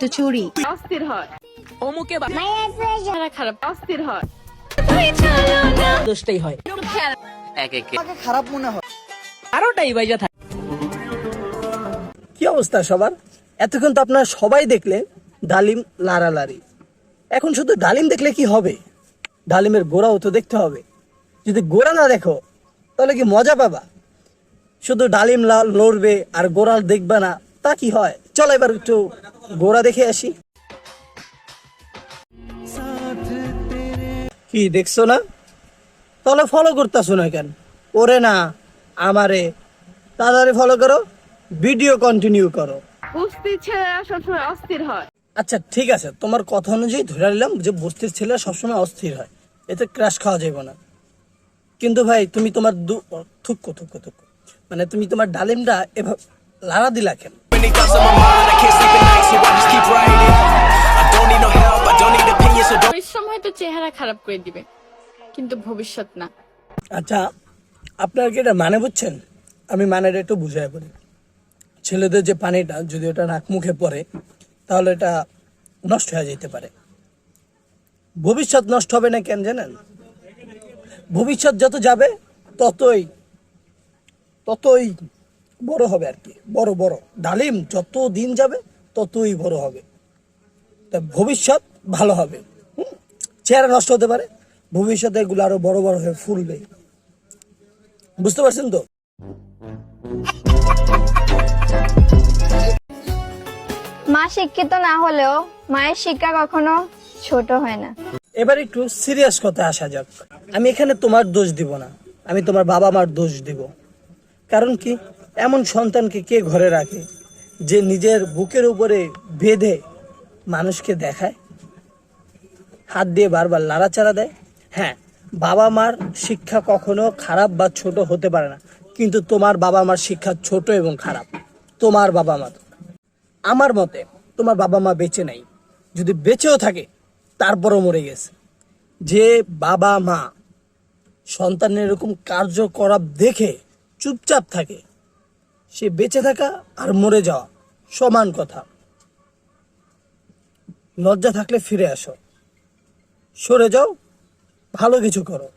তো চুরি অস্থির হয় অমুকে খারাপ অস্থির হয় দোষটাই হয় এক এক খারাপ মনে হয়। আরোটাই বাইজা থাকে। কি অবস্থা সবার? এতক্ষণ তো আপনারা সবাই দেখলে ডালিম লাড়ালাড়ি। এখন শুধু ডালিম দেখলে কি হবে? ডালিমের গোড়াও তো দেখতে হবে। যদি গোড়া না দেখো তাহলে কি মজা পাবা? শুধু ডালিম লড়বে আর গোড়া দেখবে না, তা কি হয়? চলো এবার একটু গোড়া দেখে আসি। কি দেখছো না? তাহলে ফলো করতেছো না কেন? ওরে না আমারে, তাড়াতাড়ি ফলো করো, ভিডিও কন্টিনিউ করো। বস্তির ছেলেরা সবসময় অস্থির হয়। আচ্ছা ঠিক আছে, তোমার কথা অনুযায়ী ধরে নিলাম যে বস্তির ছেলে সবসময় অস্থির হয়, এতে ক্রাশ খাওয়া যাবে না। কিন্তু ভাই তুমি তোমার থুক্কো মানে তুমি তোমার ডালিমটা এভাবে লাড়া দিলা কেন? পরিশ্রম হয়তো চেহারা খারাপ করে দিবে, কিন্তু ভবিষ্যৎ না। আচ্ছা আপনারা কি এটা মানে বুঝছেন? আমি মানেটা একটু বুঝাই বলি। ছেলেদের যে পানিটা যদি ওটা নাক মুখে পড়ে তাহলে এটা নষ্ট হয়ে যেতে পারে। ভবিষ্যৎ নষ্ট হবে না কেন জানেন? ভবিষ্যৎ যত যাবে ততই বড় হবে আর কি, বড় ডালিম যত দিন যাবে ততই বড় হবে। তা ভবিষ্যৎ ভালো হবে। চেহারা নষ্ট হতে পারে, ভবিষ্যতে এগুলো আরো বড় হয়ে ফুলবে। বুঝতে পারছেন তো? মা শিক্ষিত না হলেও মায়ের শিক্ষা কখনো ছোট হয় না। এবার একটু সিরিয়াস কথায় আসা যাক। আমি এখানে তোমার দোষ দিব না, আমি তোমার বাবা মার দোষ দিব। কারণ কি, এমন সন্তানকে কে ঘরে রাখে যে নিজের বুকের উপরে বেঁধে মানুষকে দেখায়, হাত দিয়ে বারবার লাড়াচাড়া দেয়? হ্যাঁ, বাবা মার শিক্ষা কখনো খারাপ বা ছোট হতে পারে না, কিন্তু তোমার বাবা মার শিক্ষা ছোট এবং খারাপ। তোমার বাবা মা, আমার মতে তোমার বাবা মা বেঁচে নাই, যদি বেঁচেও থাকে তারপরও মরে গেছে। যে বাবা মা সন্তানের এরকম কার্যকলাপ দেখে চুপচাপ থাকে, সে বেঁচে থাকা আর মরে যাওয়া সমান কথা। লজ্জা থাকলে ফিরে আসো, সরে যাও, ভালো কিছু করো।